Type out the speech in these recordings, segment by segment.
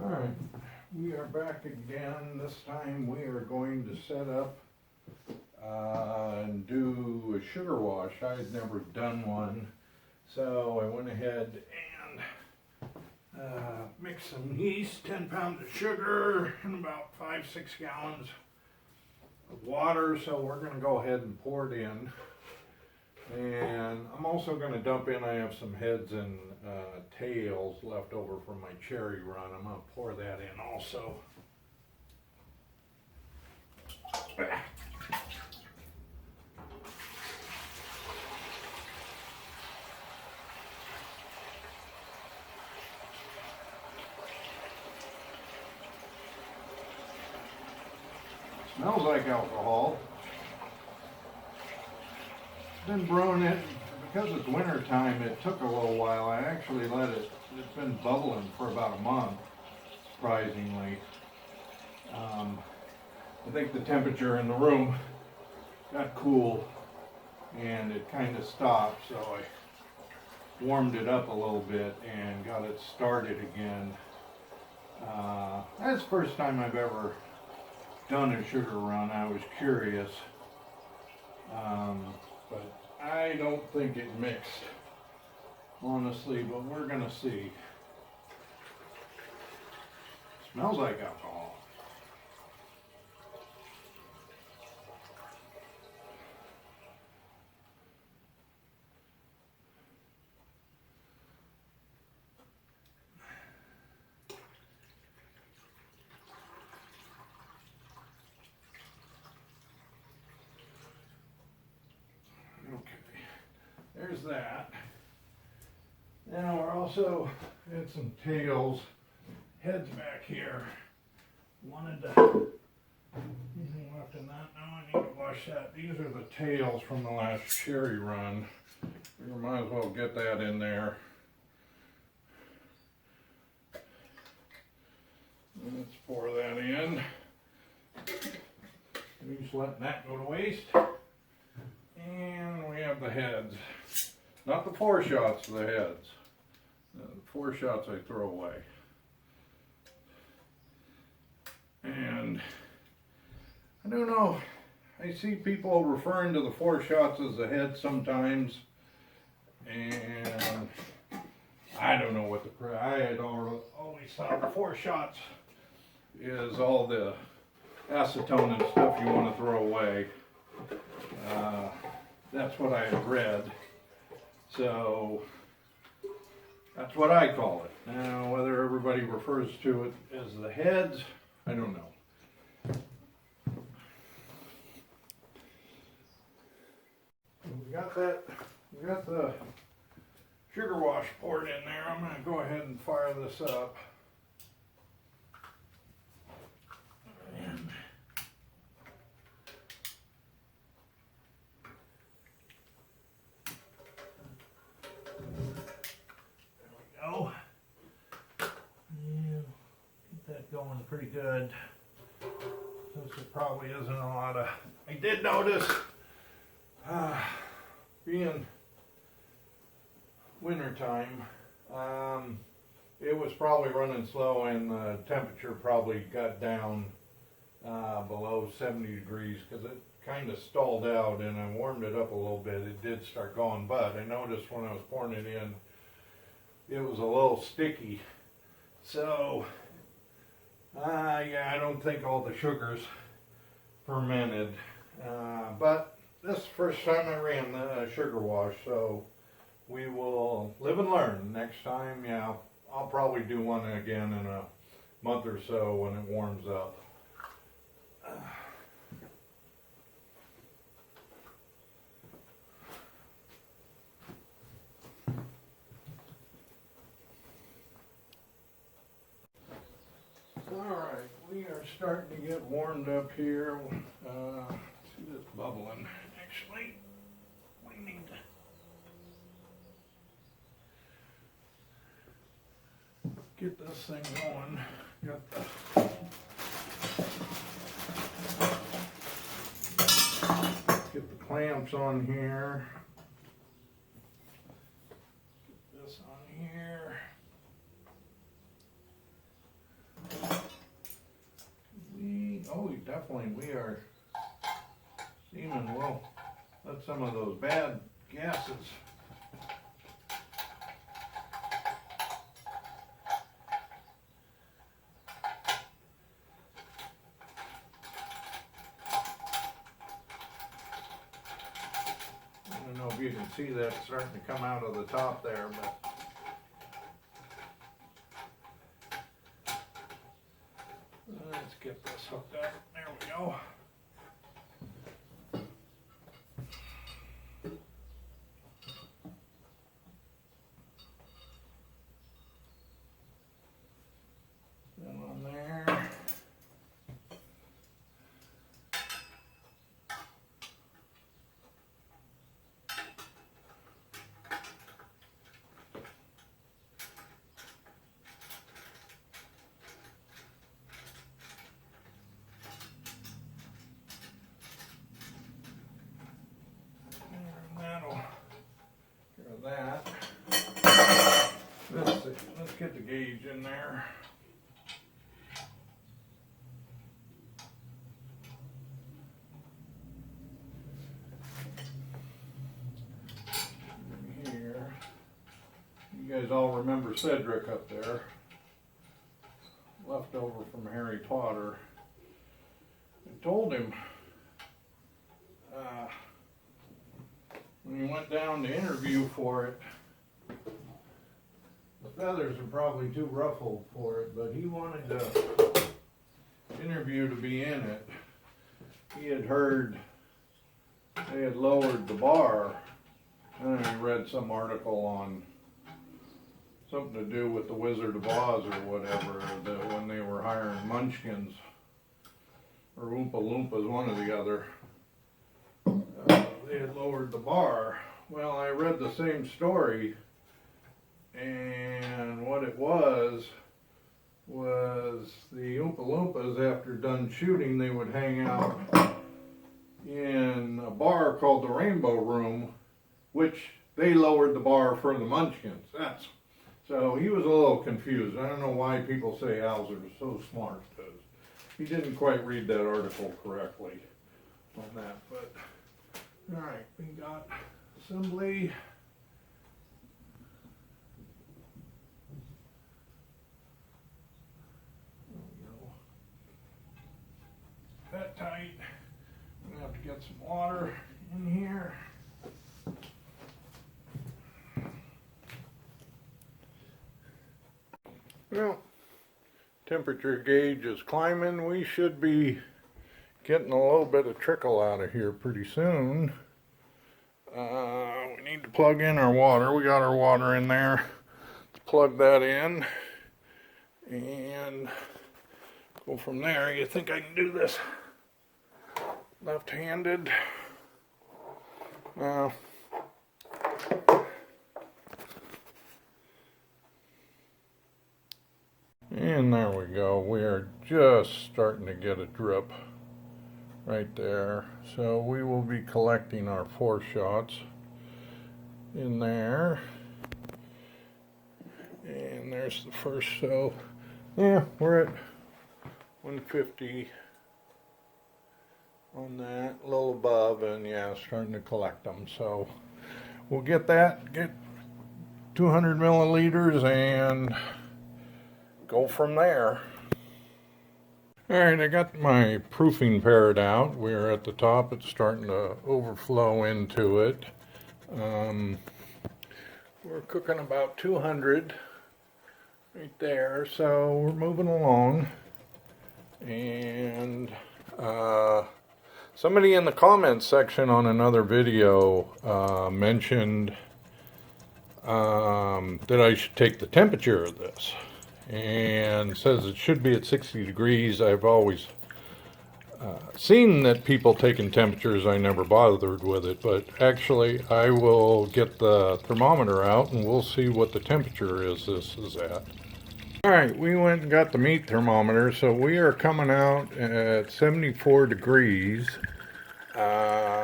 Alright, we are back again. This time we are going to set up and do a sugar wash. I had never done one, so I went ahead and mixed some yeast, 10 pounds of sugar, and about 5-6 gallons of water. So we're going to go ahead and pour it in. And I'm also going to dump in, I have some heads and tails left over from my cherry run. I'm going to pour that in also. Smells like alcohol. Been brewing it because it's winter time. It took a little while. I actually let it, it's been bubbling for about a month, surprisingly. I think the temperature in the room got cool and it kind of stopped, so I warmed it up a little bit and got it started again. That's the first time I've ever done a sugar run. I was curious. But I don't think it mixed, honestly, but we're gonna see. Smells like alcohol. There's that. Now we're also had some tails, heads back here. Wanted to, anything left in that? No, I need to wash that. These are the tails from the last cherry run. We might as well get that in there. Let's pour that in. Just letting that go to waste. And we have the heads. Not the 4 shots, the heads. The 4 shots I throw away. And I don't know, I see people referring to the 4 shots as the head sometimes. And I don't know what I had always thought the 4 shots is all the acetone and stuff you want to throw away. That's what I had read. So that's what I call it. Now, whether everybody refers to it as the heads, I don't know. We got the sugar wash poured in there. I'm going to go ahead and fire this up. And go. Yeah, keep that going pretty good. Since there probably isn't a lot of. I did notice, being winter time, it was probably running slow and the temperature probably got down below 70 degrees because it kind of stalled out, and I warmed it up a little bit. It did start going, but I noticed when I was pouring it in, it was a little sticky. So, yeah, I don't think all the sugars fermented. But this is the first time I ran the sugar wash, so we will live and learn. Next time, yeah, I'll probably do one again in a month or so when it warms up. Alright, we are starting to get warmed up here. See this bubbling. Actually, we need to get this thing going. Got get the clamps on here. Get this on here. definitely we are steaming. We'll let some of those bad gases I don't know if you can see that starting to come out of the top there, but let's get this hooked up. There we go. And on there. That. Let's see. Let's get the gauge in there. Here. You guys all remember Cedric up there. Left over from Harry Potter. I told him when he went down to interview for it, the feathers are probably too ruffled for it, but he wanted the interview to be in it. He had heard they had lowered the bar, and he read some article on something to do with the Wizard of Oz or whatever, that when they were hiring munchkins or Oompa Loompas, one or the other, they had lowered the bar. Well, I read the same story, and what it was the Oompa Loompas, after done shooting, they would hang out in a bar called the Rainbow Room, which they lowered the bar for the munchkins. So he was a little confused. I don't know why people say owls are so smart, because he didn't quite read that article correctly on that. But all right, we got assembly. There we go. That tight. I'm gonna have to get some water in here. Well, temperature gauge is climbing. We should be getting a little bit of trickle out of here pretty soon. We need to plug in our water. We got our water in there. Let's plug that in and go from there. You think I can do this left-handed? And there we go. We are just starting to get a drip right there. So we will be collecting our 4 shots in there. And there's the first. So yeah, we're at 150 on that, a little above, and yeah, starting to collect them. So we'll get 200 milliliters and go from there. Alright, I got my proofing paired out. We're at the top. It's starting to overflow into it. We're cooking about 200 right there, so we're moving along. And somebody in the comments section on another video mentioned that I should take the temperature of this, and says it should be at 60 degrees. I've always seen that people taking temperatures. I never bothered with it, but actually I will get the thermometer out and we'll see what the temperature is this is at. Alright, we went and got the meat thermometer, so we are coming out at 74 degrees.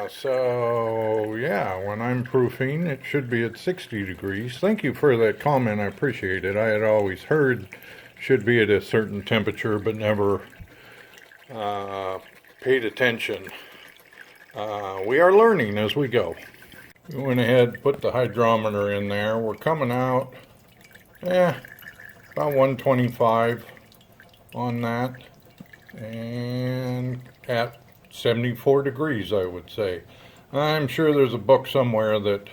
So yeah, when I'm proofing, it should be at 60 degrees. Thank you for that comment. I appreciate it. I had always heard should be at a certain temperature, but never paid attention. We are learning as we go. We went ahead, put the hydrometer in there. We're coming out, about 125 on that, and at 74 degrees, I would say. I'm sure there's a book somewhere that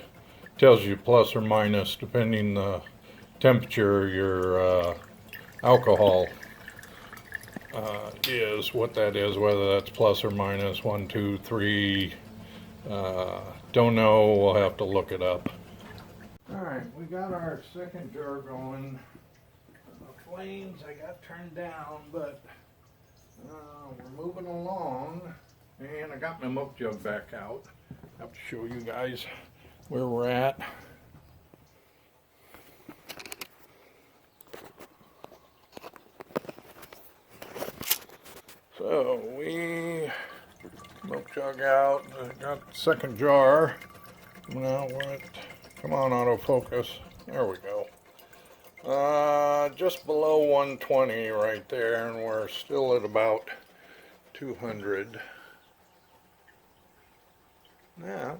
tells you plus or minus, depending the temperature your alcohol is, what that is, whether that's plus or minus 1, 2, 3. Don't know, we'll have to look it up. Alright, we got our second jar going. The flames I got turned down, but we're moving along. And I got my milk jug back out. I have to show you guys where we're at. So we milk jug out. I got the second jar. Now what? Come on, autofocus. There we go. Just below 120 right there, and we're still at about 200. Yeah.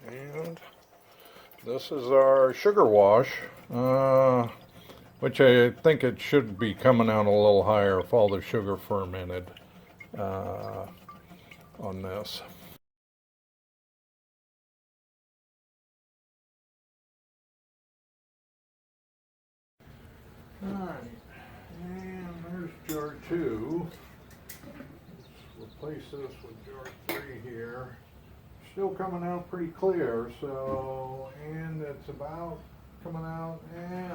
And this is our sugar wash, which I think it should be coming out a little higher if all the sugar fermented on this. Alright, and there's jar 2. Let's replace this with jar 3 here. Still coming out pretty clear, so, and it's about coming out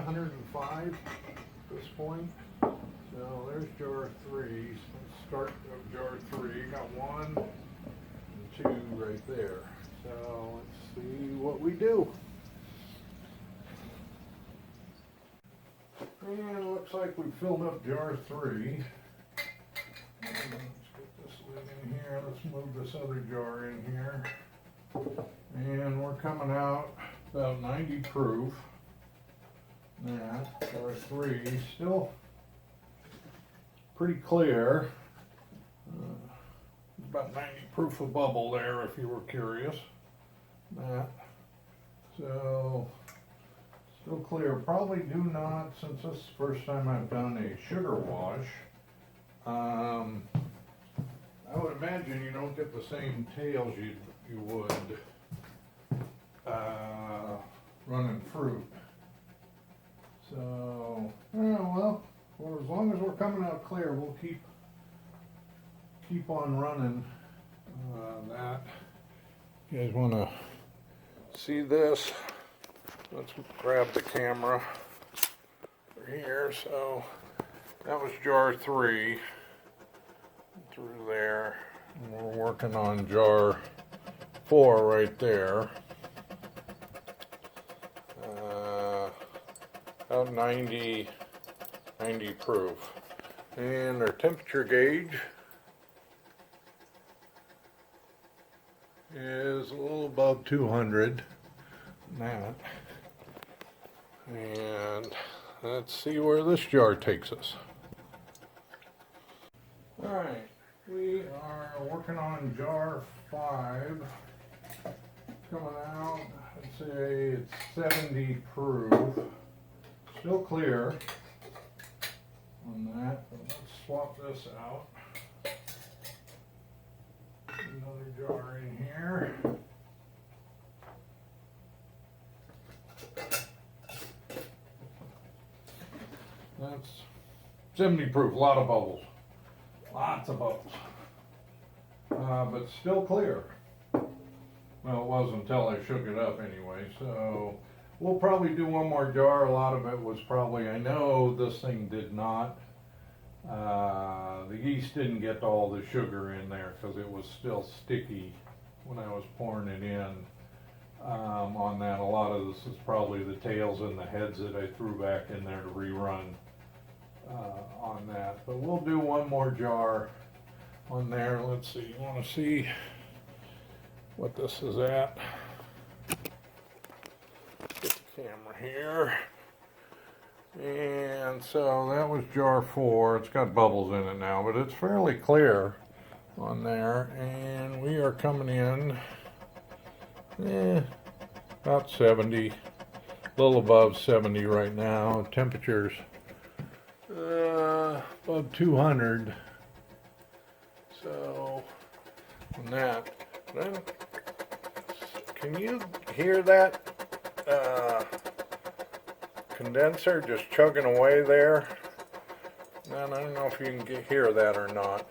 105 at this point. So there's jar 3. Let's start with jar 3. Got 1 and 2 right there. So let's see what we do. And it looks like we filled up jar 3. Let's get this lid in here. Let's move this other jar in here. And we're coming out about 90 proof. That, jar 3, still pretty clear. About 90 proof of bubble there if you were curious. That. So, still clear. Probably do not, since this is the first time I've done a sugar wash, I would imagine you don't get the same tails you would running fruit. So, well, as long as we're coming out clear, we'll keep on running that. You guys want to see this? Let's grab the camera here. So that was jar 3 through there. And we're working on jar 4 right there. About 90 proof. And our temperature gauge is a little above 200. That. And let's see where this jar takes us. Alright, we are working on jar 5. Coming out, I'd say it's 70 proof. Still clear on that, but let's swap this out. Another jar in here. That's 70 proof, a lot of bubbles. Lots of bubbles. But still clear. Well, it was until I shook it up anyway, so we'll probably do one more jar. A lot of it was probably, I know this thing did not, the yeast didn't get all the sugar in there because it was still sticky when I was pouring it in. On that, a lot of this is probably the tails and the heads that I threw back in there to rerun on that. But we'll do one more jar on there. Let's see, you want to see what this is at? Get the camera here. And so that was jar 4. It's got bubbles in it now, but it's fairly clear. on there, and we are coming in about 70, a little above 70 right now. Temperatures above 200. So on that, then, can you hear that condenser just chugging away there? And I don't know if you can hear that or not.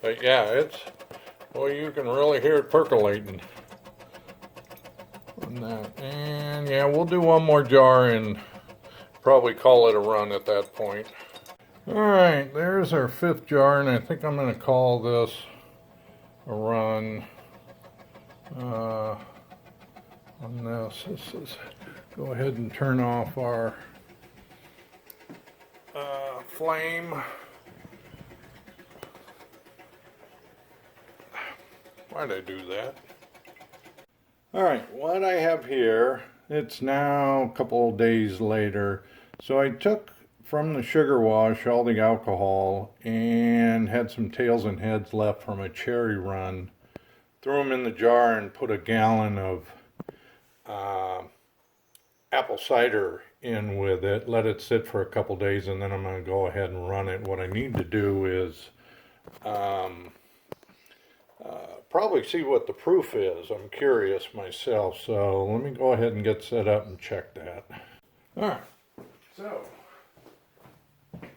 But yeah, well, you can really hear it percolating on that. And yeah, we'll do one more jar and probably call it a run at that point. Alright, there's our 5th jar, and I think I'm going to call this a run on this. Go ahead and turn off our flame. Why'd I do that? Alright, what I have here, it's now a couple of days later. So I took from the sugar wash all the alcohol and had some tails and heads left from a cherry run. Threw them in the jar and put a gallon of apple cider in with it. Let it sit for a couple days, and then I'm going to go ahead and run it. What I need to do is probably see what the proof is. I'm curious myself, so let me go ahead and get set up and check that. Alright, so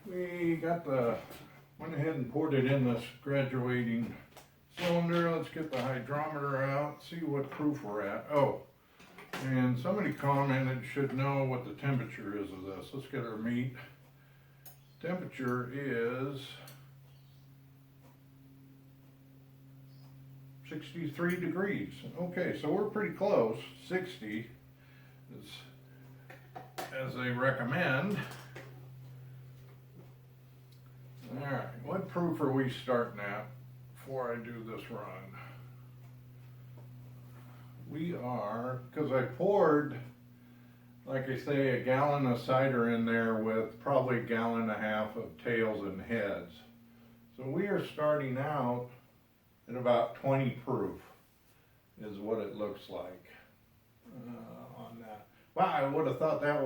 we went ahead and poured it in this graduating cylinder. Let's get the hydrometer out, see what proof we're at. Oh, and somebody commented should know what the temperature is of this. Let's get our meat. Temperature is 63 degrees. Okay, so we're pretty close. 60 is as they recommend. Alright, what proof are we starting at before I do this run? We are, because I poured, like I say, a gallon of cider in there with probably a gallon and a half of tails and heads. So we are starting out at about 20 proof is what it looks like on that. Wow, I would have thought that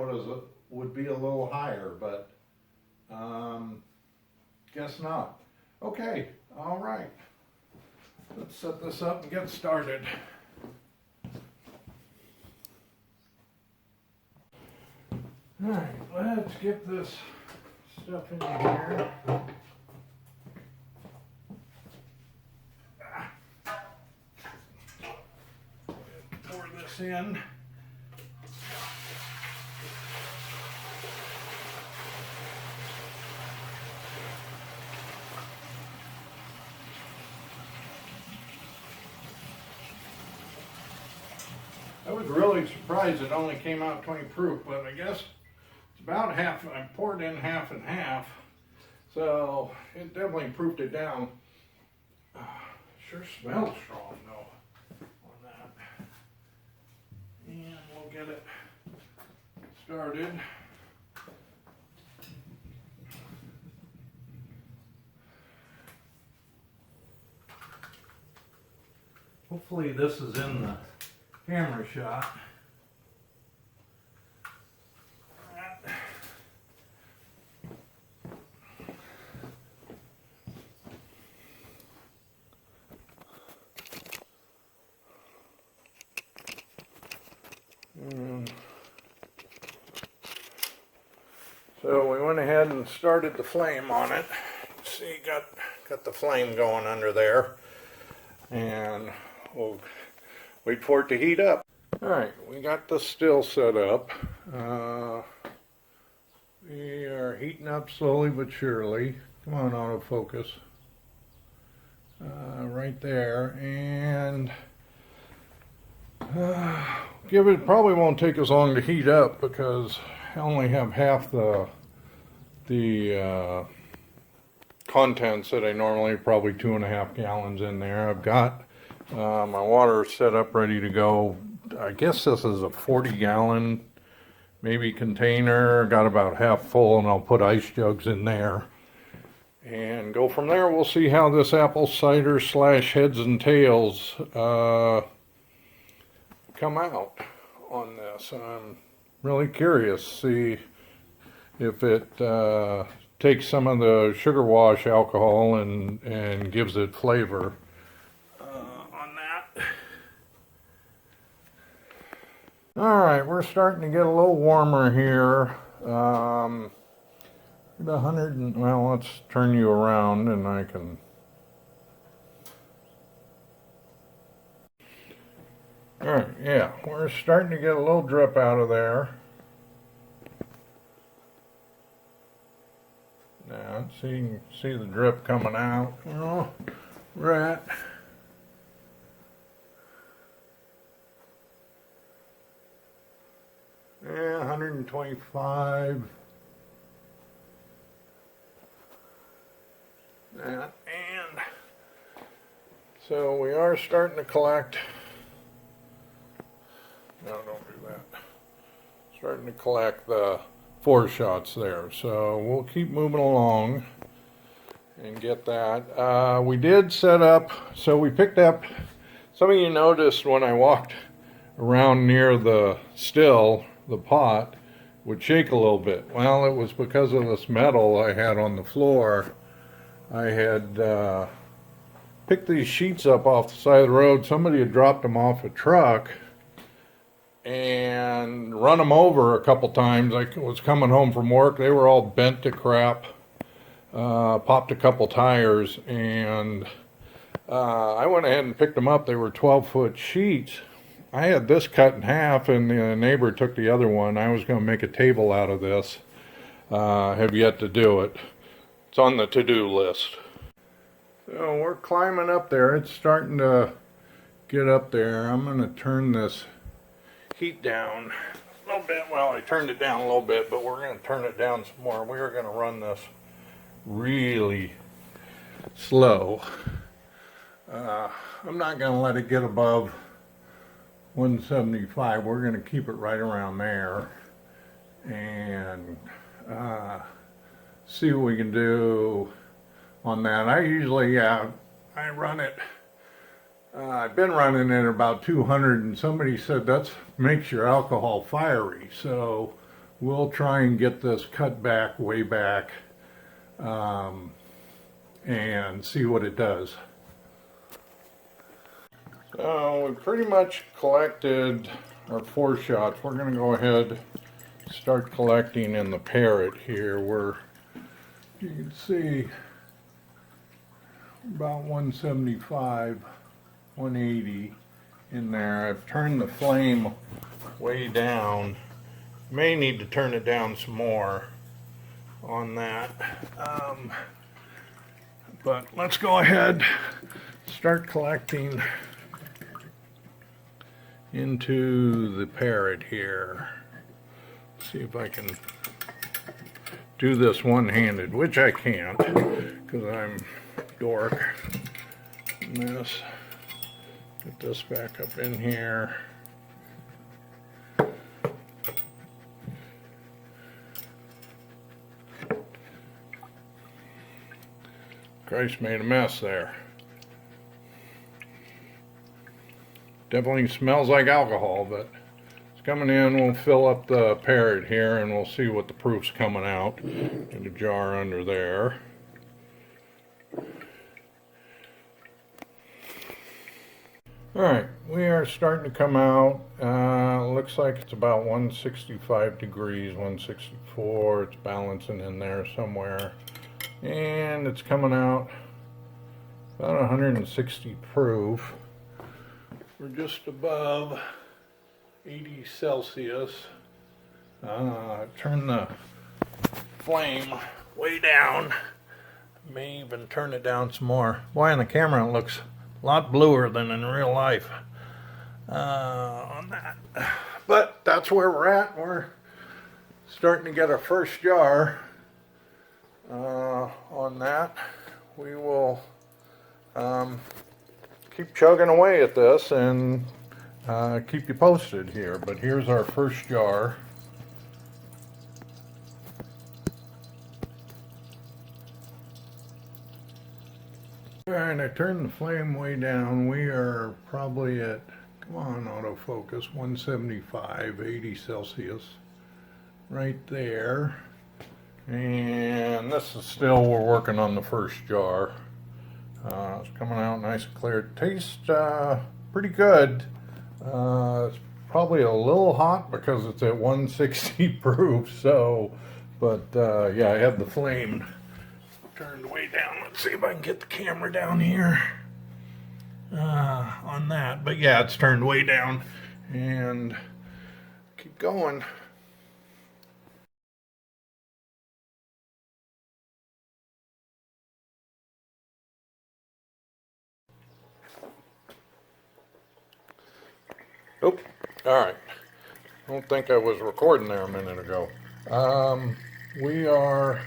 would be a little higher, but guess not. Okay, all right. Let's set this up and get started. All right, let's get this stuff in here. Pour this in. I was really surprised it only came out 20 proof, but I guess it's about half. I poured in half and half, so it definitely proofed it down. Sure smells strong though on that. And we'll get it started. Hopefully this is in the camera shot. So we went ahead and started the flame on it. See, got the flame going under there, and we'll wait for it to heat up. Alright, we got the still set up. We are heating up slowly but surely. Come on, autofocus. Right there, and probably won't take as long to heat up because I only have half the contents that I normally, probably 2.5 gallons in there. I've got my water set up ready to go. I guess this is a 40-gallon maybe container. Got about half full, and I'll put ice jugs in there and go from there. We'll see how this apple cider slash heads and tails come out on this. I'm really curious to see if it takes some of the sugar wash alcohol and gives it flavor on that. All right, we're starting to get a little warmer here. 100 and, well, let's turn you around and I can. All right, yeah, we're starting to get a little drip out of there. Now, so you can see the drip coming out. Oh, we're at yeah, 125. That, and so we are starting to collect. No, don't do that. Starting to collect the 4 shots there. So we'll keep moving along and get that. We did set up, so we picked up, some of you noticed when I walked around near the still, the pot would shake a little bit. Well, it was because of this metal I had on the floor. I had picked these sheets up off the side of the road. Somebody had dropped them off a truck and run them over a couple times. I was coming home from work. They were all bent to crap. Popped a couple tires, and I went ahead and picked them up. They were 12-foot sheets. I had this cut in half, and the neighbor took the other one. I was going to make a table out of this. Have yet to do it. It's on the to-do list. So we're climbing up there. It's starting to get up there. I'm going to turn this heat down a little bit. Well, I turned it down a little bit, but we're going to turn it down some more. We are going to run this really slow. I'm not going to let it get above 175. We're going to keep it right around there and see what we can do on that. I usually I run it. I've been running it about 200, and somebody said that makes your alcohol fiery. So we'll try and get this cut back, way back, and see what it does. So we pretty much collected our 4 shots. We're going to go ahead and start collecting in the Parrot here. You can see about 175. 180 in there. I've turned the flame way down. May need to turn it down some more on that. But let's go ahead, start collecting into the Parrot here. See if I can do this one-handed, which I can't because I'm dork in this. Get this back up in here. Christ, made a mess there. Definitely smells like alcohol, but it's coming in. We'll fill up the Parrot here and we'll see what the proof's coming out in the jar under there. Alright, we are starting to come out. Looks like it's about 165 degrees, 164. It's balancing in there somewhere. And it's coming out about 160 proof. We're just above 80 Celsius. Turn the flame way down. May even turn it down some more. Boy, on the camera it looks a lot bluer than in real life on that. But that's where we're at. We're starting to get our first jar on that. We will keep chugging away at this and keep you posted here. But here's our first jar Alright, I turned the flame way down. We are probably at, come on autofocus, 175, 80 Celsius. Right there. And this is still, we're working on the first jar. It's coming out nice and clear. It tastes pretty good. It's probably a little hot because it's at 160 proof, so, but yeah, I had the flame turned way down. Let's see if I can get the camera down here on that. But yeah, it's turned way down, and keep going. Oh, all right. I don't think I was recording there a minute ago. We are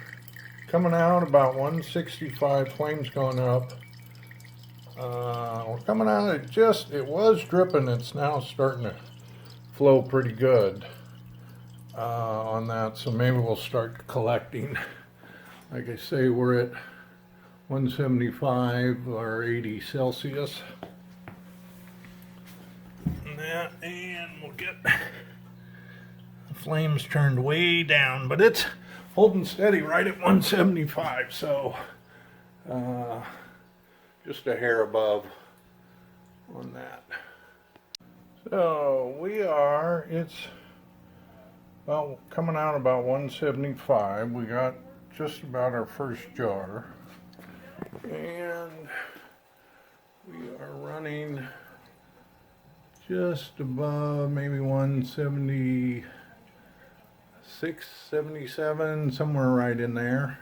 coming out about 165, flames going up. We're coming out at it was dripping, it's now starting to flow pretty good on that, so maybe we'll start collecting. Like I say, we're at 175 or 80 Celsius. And we'll get the flames turned way down, but it's holding steady right at 175, so just a hair above on that. So it's well coming out about 175. We got just about our first jar, and we are running just above maybe 176, 77, somewhere right in there.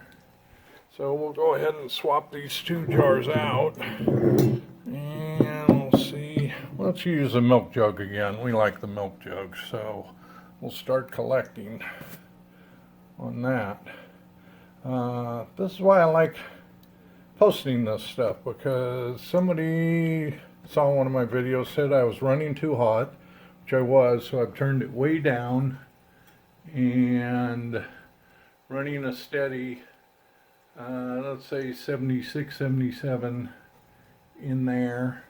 So we'll go ahead and swap these two jars out, and we'll see. Let's use the milk jug again. We like the milk jug, so we'll start collecting on that. This is why I like posting this stuff, because somebody saw one of my videos, said I was running too hot, which I was, so I've turned it way down and running a steady, let's say 76, 77 in there,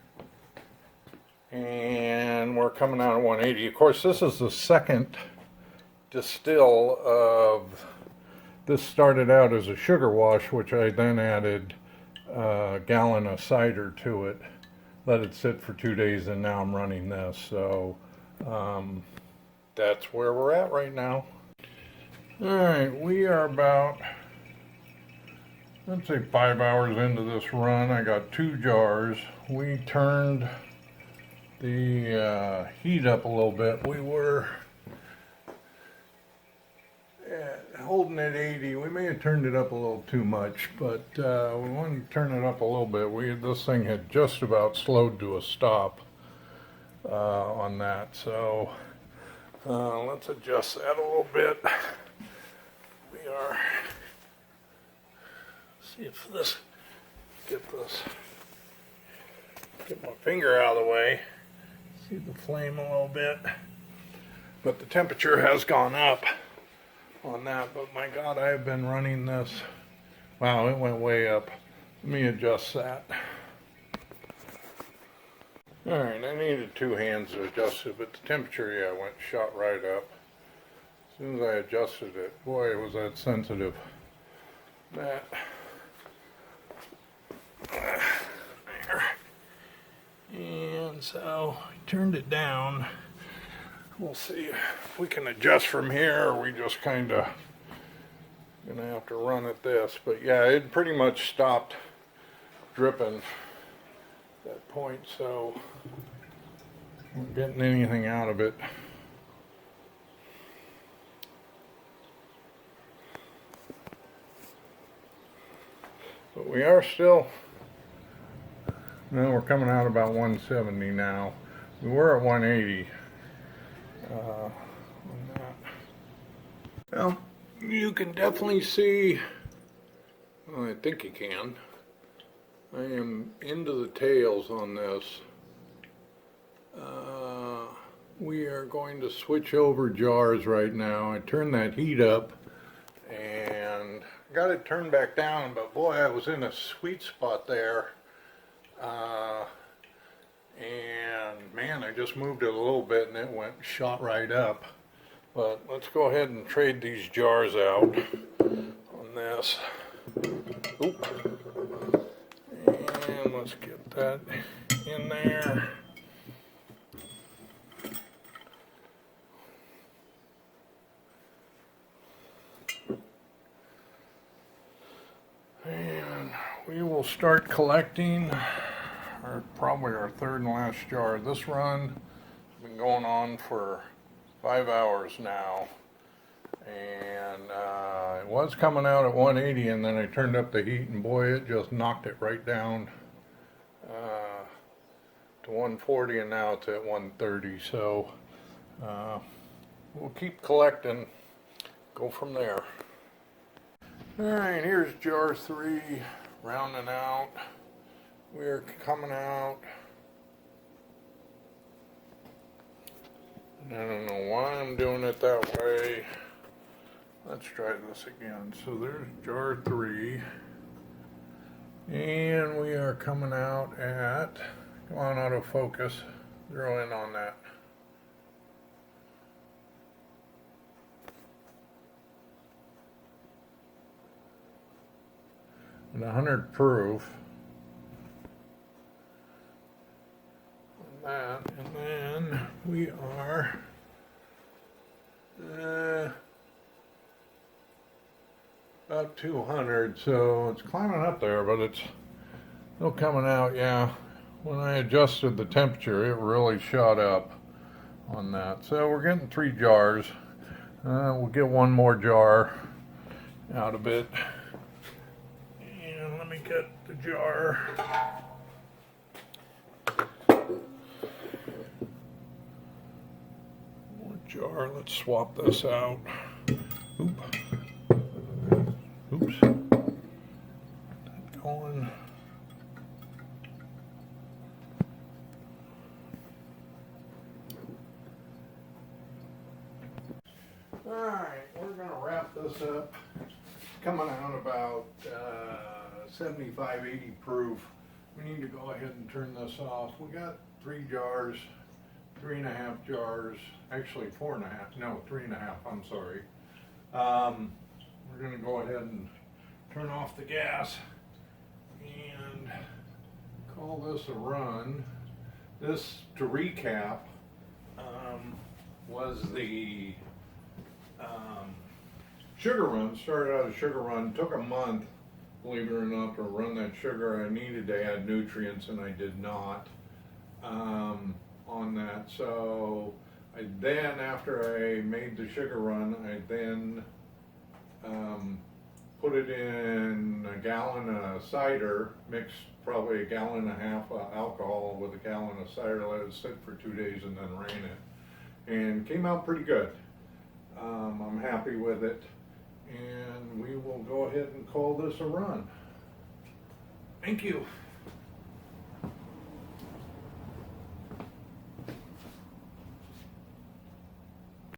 and we're coming out at 180. Of course, this is the second distill of, this started out as a sugar wash, which I then added a gallon of cider to it, let it sit for 2 days, and now I'm running this. So that's where we're at right now. All right, we are about, let's say 5 hours into this run. I got 2 jars. We turned the heat up a little bit. We were holding at 80. We may have turned it up a little too much, but we wanted to turn it up a little bit. This thing had just about slowed to a stop on that, so let's adjust that a little bit. We are, see if this, get my finger out of the way, see the flame a little bit, but the temperature has gone up on that. But my God, I've been running this, wow, it went way up. Let me adjust that. All right, I needed 2 hands to adjust it, but the temperature, yeah, shot right up. As soon as I adjusted it, boy, was that sensitive. That there, and so I turned it down. We'll see if we can adjust from here, or we just kind of gonna have to run at this. But yeah, it pretty much stopped dripping at that point, so I'm not getting anything out of it. But we are still, no, we're coming out about 170 now. We were at 180. On that. Well, you can definitely see, well, I think you can, I am into the tails on this. We are going to switch over jars right now. I turned that heat up and got it turned back down, but boy, I was in a sweet spot there And man, I just moved it a little bit and it shot right up. But let's go ahead and trade these jars out on this. Oop. And let's get that in there. And we will start collecting probably our third and last jar. This run has been going on for 5 hours now. And it was coming out at 180, and then I turned up the heat, and boy, it just knocked it right down to 140, and now it's at 130. So we'll keep collecting, go from there. Alright, here's jar 3, rounding out. We're coming out. I don't know why I'm doing it that way. Let's try this again. So there's jar 3. And we are coming out at, come on, autofocus, zero in on that. And 100 proof. On that, and then we are about 200, so it's climbing up there, but it's still coming out. Yeah, when I adjusted the temperature, it really shot up on that. So we're getting 3 jars. We'll get 1 more jar out of it. And let me get the jar. More jar. Let's swap this out. Oop. Oops. Going. Alright, we're going to wrap this up. It's coming out about 75, 80 proof. We need to go ahead and turn this off. We got 3 jars, 3.5 jars, actually 4.5, no, 3.5, I'm sorry. We're going to go ahead and turn off the gas and call this a run. This, to recap, was the sugar run. Started out as a sugar run, took a month, believe it or not, to run that sugar. I needed to add nutrients and I did not on that. So I then, after I made the sugar run, I then put it in a gallon of cider, mixed probably 1.5 gallons of alcohol with 1 gallon of cider, let it sit for 2 days and then ran it. And came out pretty good. I'm happy with it. And we will go ahead and call this a run. Thank you.